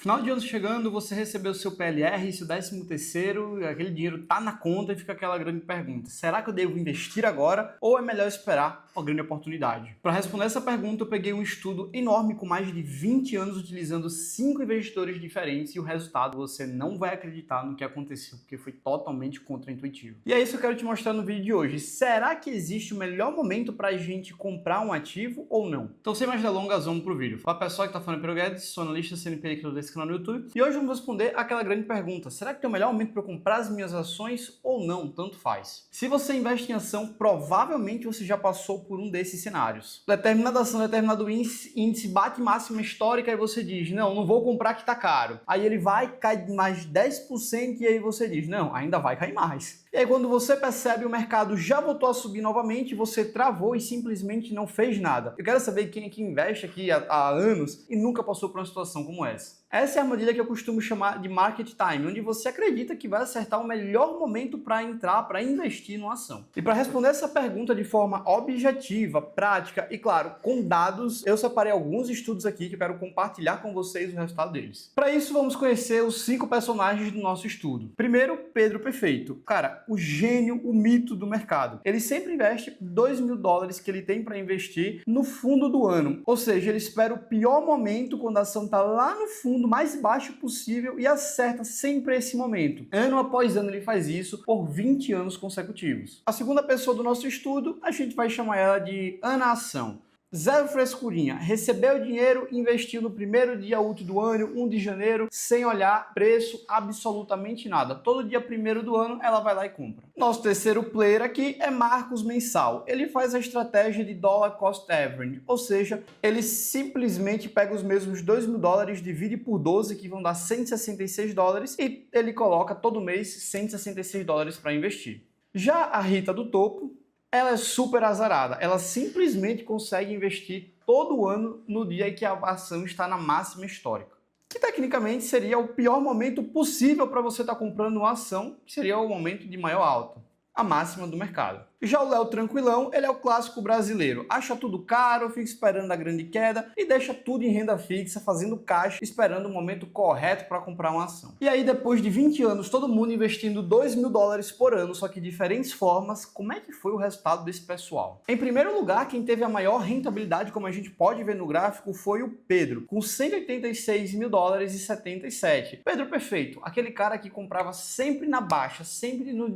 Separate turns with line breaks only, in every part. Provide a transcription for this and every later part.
Final de ano chegando, você recebeu seu PLR, seu 13º, aquele dinheiro tá na conta e fica aquela grande pergunta: será que eu devo investir agora ou é melhor esperar uma grande oportunidade? Para responder essa pergunta, eu peguei um estudo enorme com mais de 20 anos utilizando 5 investidores diferentes e o resultado você não vai acreditar no que aconteceu, porque foi totalmente contraintuitivo. E é isso que eu quero te mostrar no vídeo de hoje. Será que existe o melhor momento para a gente comprar um ativo ou não? Então, sem mais delongas, vamos pro vídeo. Fala pessoal que tá falando Pedro Guedes, sou analista CNPq aqui desse canal no YouTube e hoje vamos responder aquela grande pergunta: será que tem o melhor momento para eu comprar as minhas ações ou não? Tanto faz. Se você investe em ação, provavelmente você já passou por um desses cenários. Determinada ação, determinado índice bate máxima histórica e você diz: não vou comprar que tá caro. Aí ele vai, cai mais 10% e aí você diz: não, ainda vai cair mais. E aí quando você percebe o mercado já voltou a subir novamente, você travou e simplesmente não fez nada. Eu quero saber quem é que investe aqui há anos e nunca passou por uma situação como essa. Essa é a armadilha que eu costumo chamar de market time, onde você acredita que vai acertar o melhor momento para entrar, para investir numa ação. E para responder essa pergunta de forma objetiva, prática e, claro, com dados, eu separei alguns estudos aqui que eu quero compartilhar com vocês o resultado deles. Para isso, vamos conhecer os 5 personagens do nosso estudo. Primeiro, Pedro Perfeito. Cara, o gênio, o mito do mercado. Ele sempre investe $2.000 que ele tem para investir no fundo do ano. Ou seja, ele espera o pior momento quando a ação está lá no fundo, mais baixo possível e acerta sempre esse momento. Ano após ano ele faz isso por 20 anos consecutivos. A segunda pessoa do nosso estudo, a gente vai chamar ela de Ana Ação. Zero frescurinha, recebeu o dinheiro, investiu no primeiro dia útil do ano, 1 de janeiro, sem olhar preço, absolutamente nada. Todo dia 1º do ano, ela vai lá e compra. Nosso terceiro player aqui é Marcos Mensal. Ele faz a estratégia de dollar cost average, ou seja, ele simplesmente pega os mesmos $2.000, divide por 12, que vão dar $166, e ele coloca todo mês $166 para investir. Já a Rita do topo, ela é super azarada, ela simplesmente consegue investir todo ano no dia em que a ação está na máxima histórica. Que tecnicamente seria o pior momento possível para você estar comprando uma ação, que seria o momento de maior alta, a máxima do mercado. Já o Léo Tranquilão, ele é o clássico brasileiro. Acha tudo caro, fica esperando a grande queda e deixa tudo em renda fixa, fazendo caixa, esperando o momento correto para comprar uma ação. E aí, depois de 20 anos, todo mundo investindo $2.000 por ano, só que de diferentes formas, como é que foi o resultado desse pessoal? Em primeiro lugar, quem teve a maior rentabilidade, como a gente pode ver no gráfico, foi o Pedro, com $186.077. Pedro Perfeito, aquele cara que comprava sempre na baixa, sempre no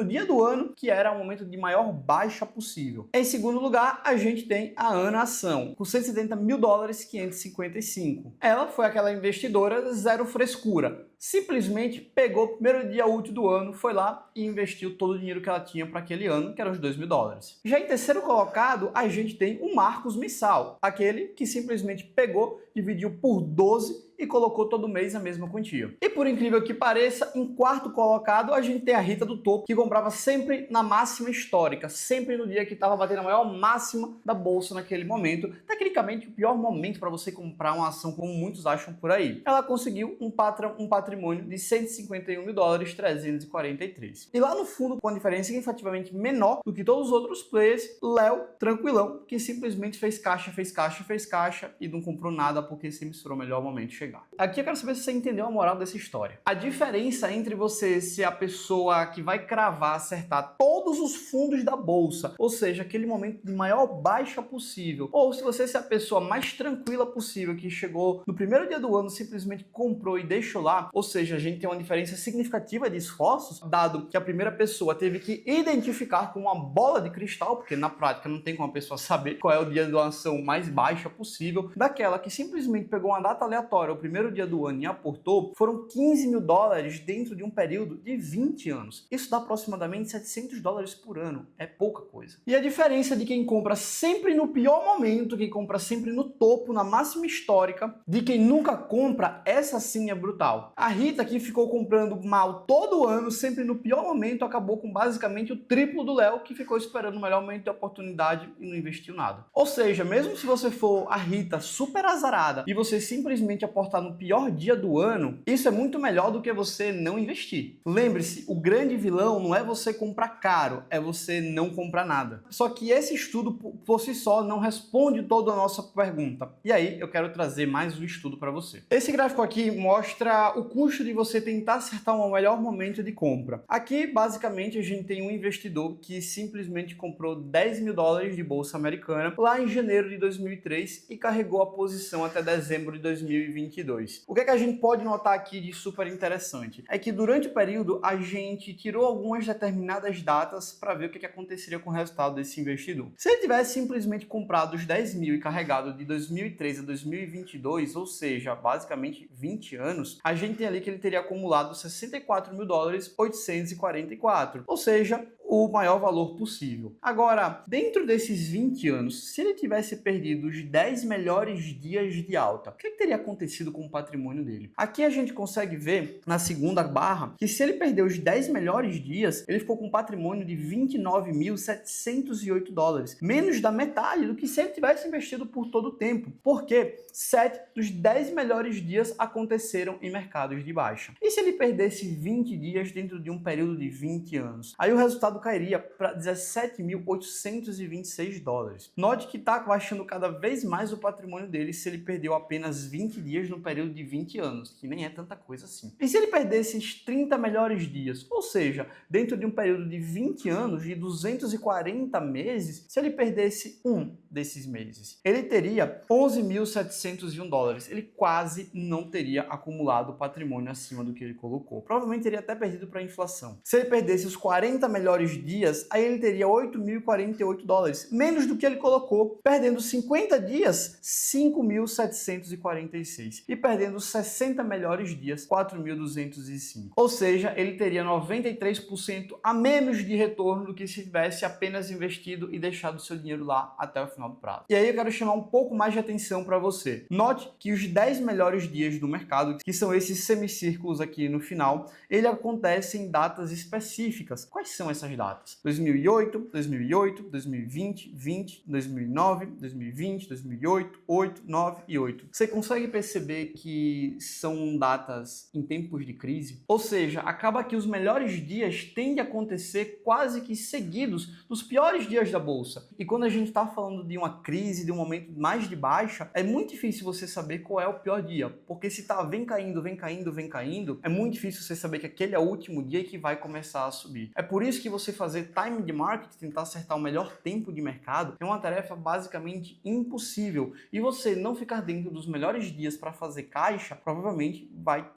dia do ano, que era o momento de maior baixa possível. Em segundo lugar, a gente tem a Ana Ação, com $170.555. Ela foi aquela investidora zero frescura. Simplesmente pegou o primeiro dia útil do ano, foi lá e investiu todo o dinheiro que ela tinha para aquele ano, que era os $2.000. Já em terceiro colocado, a gente tem o Marcos Mensal, aquele que simplesmente pegou, dividiu por 12 e colocou todo mês a mesma quantia. E por incrível que pareça, em quarto colocado, a gente tem a Rita do topo, que comprava sempre na máxima histórica, sempre no dia que estava batendo a maior máxima da bolsa naquele momento. Tecnicamente, o pior momento para você comprar uma ação, como muitos acham por aí. Ela conseguiu um patrimônio de $151.343. E lá no fundo, com a diferença significativamente menor do que todos os outros players, Léo Tranquilão, que simplesmente fez caixa e não comprou nada porque sempre esperou o melhor momento chegar. Aqui eu quero saber se você entendeu a moral dessa história. A diferença entre você ser a pessoa que vai cravar, acertar todos os fundos da bolsa, ou seja, aquele momento de maior baixa possível, ou se você ser a pessoa mais tranquila possível, que chegou no primeiro dia do ano, simplesmente comprou e deixou lá, ou seja, a gente tem uma diferença significativa de esforços, dado que a primeira pessoa teve que identificar com uma bola de cristal, porque na prática não tem como a pessoa saber qual é o dia de uma ação mais baixa possível, daquela que simplesmente pegou uma data aleatória, o primeiro dia do ano, e aportou, foram $15.000 dentro de um período de 20 anos. Isso dá aproximadamente $700 por ano. É pouca coisa. E a diferença de quem compra sempre no pior momento, quem compra sempre no topo, na máxima histórica, de quem nunca compra, essa sim é brutal. A Rita, que ficou comprando mal todo ano, sempre no pior momento, acabou com basicamente o triplo do Léo, que ficou esperando o melhor momento de oportunidade e não investiu nada. Ou seja, mesmo se você for a Rita super azarada e você simplesmente aportar aportar no pior dia do ano, isso é muito melhor do que você não investir. Lembre-se, o grande vilão não é você comprar caro, é você não comprar nada. Só que esse estudo por si só não responde toda a nossa pergunta. E aí eu quero trazer mais um estudo para você. Esse gráfico aqui mostra o custo de você tentar acertar um melhor momento de compra. Aqui, basicamente, a gente tem um investidor que simplesmente comprou 10 mil dólares de bolsa americana lá em janeiro de 2003 e carregou a posição até dezembro de 2022. O que é que a gente pode notar aqui de super interessante? É que durante o período a gente tirou algumas determinadas datas para ver o que aconteceria com o resultado desse investidor. Se ele tivesse simplesmente comprado os 10 mil e carregado de 2003 a 2022, ou seja, basicamente 20 anos, a gente tem ali que ele teria acumulado 64 mil dólares 844, ou seja, o maior valor possível. Agora, dentro desses 20 anos, se ele tivesse perdido os 10 melhores dias de alta, o que teria acontecido com o patrimônio dele? Aqui a gente consegue ver, na segunda barra, que se ele perdeu os 10 melhores dias, ele ficou com um patrimônio de 29.708 dólares, menos da metade do que se ele tivesse investido por todo o tempo, porque 7 dos 10 melhores dias aconteceram em mercados de baixa. E se ele perdesse 20 dias dentro de um período de 20 anos? Aí o resultado cairia para 17.826 dólares. Note que está baixando cada vez mais o patrimônio dele se ele perdeu apenas 20 dias no período de 20 anos, que nem é tanta coisa assim. E se ele perdesse esses 30 melhores dias, ou seja, dentro de um período de 20 anos, de 240 meses, se ele perdesse um desses meses, ele teria 11.701 dólares. Ele quase não teria acumulado patrimônio acima do que ele colocou. Provavelmente teria até perdido para a inflação. Se ele perdesse os 40 melhores dias, aí ele teria 8.048 dólares, menos do que ele colocou, perdendo 50 dias, 5.746, e perdendo os 60 melhores dias, 4.205. Ou seja, ele teria 93% a menos de retorno do que se tivesse apenas investido e deixado o seu dinheiro lá até o final do prazo. E aí eu quero chamar um pouco mais de atenção para você. Note que os 10 melhores dias do mercado, que são esses semicírculos aqui no final, ele acontece em datas específicas. Quais são essas datas? 2008, 2008, 2020, 20, 2009, 2020, 2008, 8, 9 e 8. Você consegue perceber que são datas em tempos de crise? Ou seja, acaba que os melhores dias tendem a acontecer quase que seguidos dos piores dias da bolsa. E quando a gente está falando de uma crise, de um momento mais de baixa, é muito difícil você saber qual é o pior dia, porque se tá vem caindo, vem caindo, vem caindo, é muito difícil você saber que aquele é o último dia que vai começar a subir. É por isso que você fazer time de market, tentar acertar o melhor tempo de mercado, é uma tarefa basicamente impossível. E você não ficar dentro dos melhores dias para fazer caixa, provavelmente vai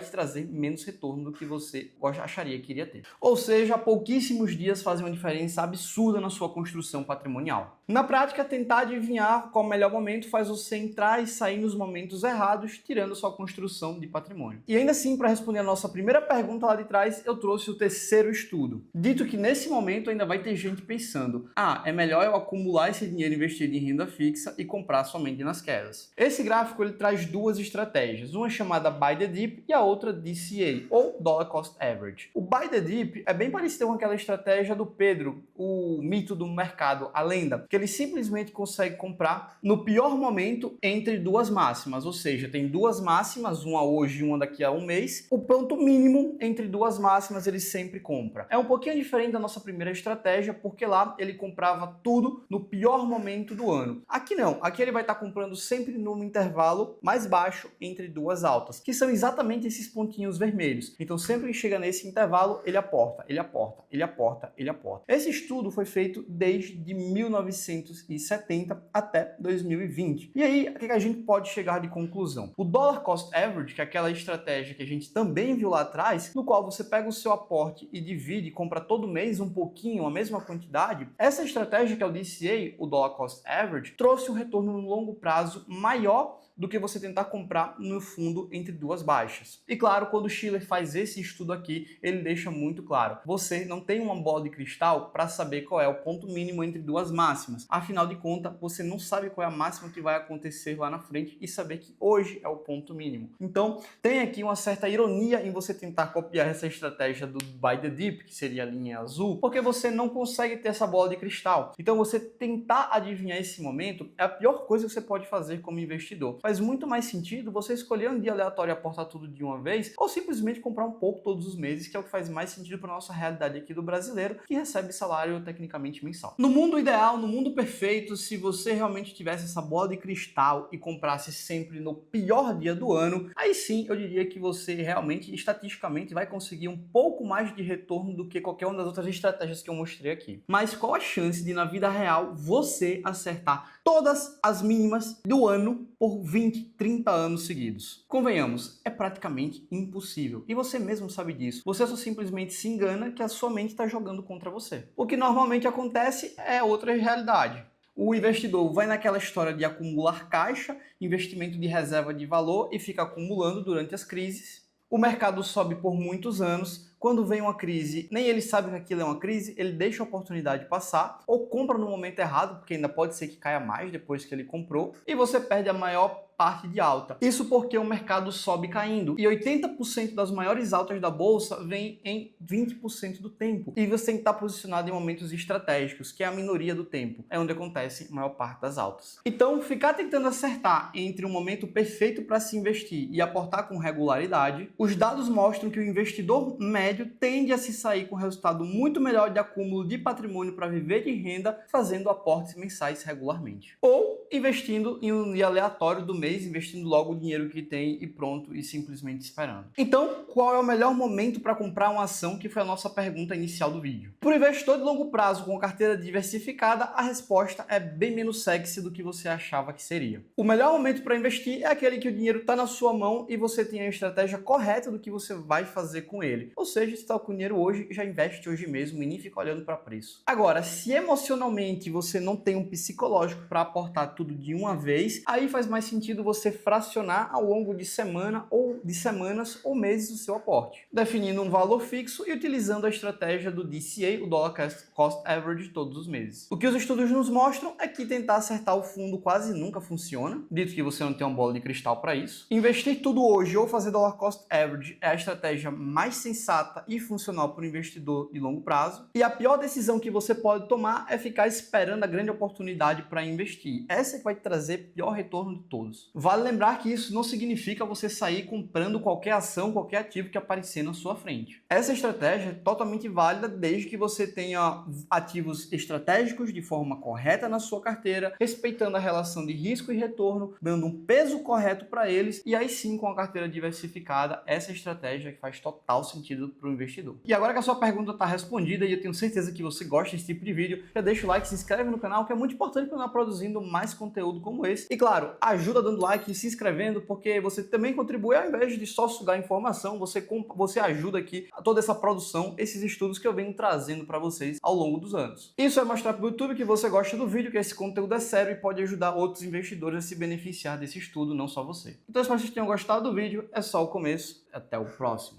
te trazer menos retorno do que você acharia que iria ter. Ou seja, pouquíssimos dias fazem uma diferença absurda na sua construção patrimonial. Na prática, tentar adivinhar qual o melhor momento faz você entrar e sair nos momentos errados, tirando sua construção de patrimônio. E ainda assim, para responder a nossa primeira pergunta lá de trás, eu trouxe o terceiro estudo. Dito que nesse momento ainda vai ter gente pensando: é melhor eu acumular esse dinheiro investido em renda fixa e comprar somente nas quedas. Esse gráfico ele traz duas estratégias, uma chamada Buy the Dip e a outra DCA, ou Dollar Cost Average. O Buy the Dip é bem parecido com aquela estratégia do Pedro, o mito do mercado, a lenda, que ele simplesmente consegue comprar no pior momento entre duas máximas, ou seja, tem duas máximas, uma hoje e uma daqui a um mês, o ponto mínimo entre duas máximas ele sempre compra. É um pouquinho diferente da nossa primeira estratégia, porque lá ele comprava tudo no pior momento do ano. Aqui não, aqui ele vai estar comprando sempre num intervalo mais baixo entre duas altas, que são exatamente esses pontinhos vermelhos. Então sempre que chega nesse intervalo, ele aporta, ele aporta, ele aporta, ele aporta. Esse estudo foi feito desde 1970 até 2020. E aí, o que a gente pode chegar de conclusão? O Dollar Cost Average, que é aquela estratégia que a gente também viu lá atrás, no qual você pega o seu aporte e divide, compra todo mês um pouquinho, a mesma quantidade, essa estratégia que é o DCA, o Dollar Cost Average, trouxe um retorno no longo prazo maior do que você tentar comprar no fundo entre duas baixas. E claro, quando o Shiller faz esse estudo aqui, ele deixa muito claro, você não tem uma bola de cristal para saber qual é o ponto mínimo entre duas máximas. Afinal de contas, você não sabe qual é a máxima que vai acontecer lá na frente e saber que hoje é o ponto mínimo. Então, tem aqui uma certa ironia em você tentar copiar essa estratégia do Buy the Dip, que seria a linha azul, porque você não consegue ter essa bola de cristal. Então, você tentar adivinhar esse momento é a pior coisa que você pode fazer como investidor. faz muito mais sentido você escolher um dia aleatório e aportar tudo de uma vez, ou simplesmente comprar um pouco todos os meses, que é o que faz mais sentido para nossa realidade aqui do brasileiro, que recebe salário tecnicamente mensal. No mundo ideal, no mundo perfeito, se você realmente tivesse essa bola de cristal e comprasse sempre no pior dia do ano, aí sim eu diria que você realmente, estatisticamente, vai conseguir um pouco mais de retorno do que qualquer uma das outras estratégias que eu mostrei aqui. Mas qual a chance de, na vida real, você acertar todas as mínimas do ano por 20, 30 anos seguidos? Convenhamos, é praticamente impossível. E você mesmo sabe disso. Você só simplesmente se engana que a sua mente está jogando contra você. O que normalmente acontece é outra realidade. O investidor vai naquela história de acumular caixa, investimento de reserva de valor e fica acumulando durante as crises. O mercado sobe por muitos anos. Quando vem uma crise, nem ele sabe que aquilo é uma crise, ele deixa a oportunidade passar ou compra no momento errado, porque ainda pode ser que caia mais depois que ele comprou, e você perde a maior parte de alta. Isso porque o mercado sobe caindo e 80% das maiores altas da bolsa vem em 20% do tempo. E você tem que estar posicionado em momentos estratégicos, que é a minoria do tempo. É onde acontece a maior parte das altas. Então, ficar tentando acertar entre um momento perfeito para se investir e aportar com regularidade, os dados mostram que o investidor médio tende a se sair com resultado muito melhor de acúmulo de patrimônio para viver de renda, fazendo aportes mensais regularmente. Ou investindo em um dia aleatório do mês, investindo logo o dinheiro que tem e pronto, e simplesmente esperando. Então, qual é o melhor momento para comprar uma ação, que foi a nossa pergunta inicial do vídeo? Para o investidor de longo prazo com carteira diversificada, a resposta é bem menos sexy do que você achava que seria. O melhor momento para investir é aquele que o dinheiro está na sua mão e você tem a estratégia correta do que você vai fazer com ele. Ou seja, se está com dinheiro hoje, já investe hoje mesmo e nem fica olhando para preço. Agora, se emocionalmente você não tem um psicológico para aportar tudo de uma vez, aí faz mais sentido você fracionar ao longo de semana ou de semanas ou meses o seu aporte, definindo um valor fixo e utilizando a estratégia do DCA, o Dollar Cost Average, todos os meses. O que os estudos nos mostram é que tentar acertar o fundo quase nunca funciona, dito que você não tem uma bola de cristal para isso. Investir tudo hoje ou fazer Dollar Cost Average é a estratégia mais sensata e funcional para o investidor de longo prazo. E a pior decisão que você pode tomar é ficar esperando a grande oportunidade para investir. Essa é que vai trazer pior retorno de todos. Vale lembrar que isso não significa você sair comprando qualquer ação, qualquer ativo que aparecer na sua frente. Essa estratégia é totalmente válida desde que você tenha ativos estratégicos de forma correta na sua carteira, respeitando a relação de risco e retorno, dando um peso correto para eles, e aí sim, com a carteira diversificada, essa estratégia que faz total sentido para o investidor. E agora que a sua pergunta está respondida e eu tenho certeza que você gosta desse tipo de vídeo, já deixa o like, se inscreve no canal, que é muito importante para eu estar produzindo mais conteúdo como esse. E claro, ajuda dando like e se inscrevendo, porque você também contribui, ao invés de só sugar informação, você ajuda aqui a toda essa produção, esses estudos que eu venho trazendo para vocês ao longo dos anos. Isso é mostrar para o YouTube que você gosta do vídeo, que esse conteúdo é sério e pode ajudar outros investidores a se beneficiar desse estudo, não só você. Então, se vocês tenham gostado do vídeo, é só o começo. Até o próximo.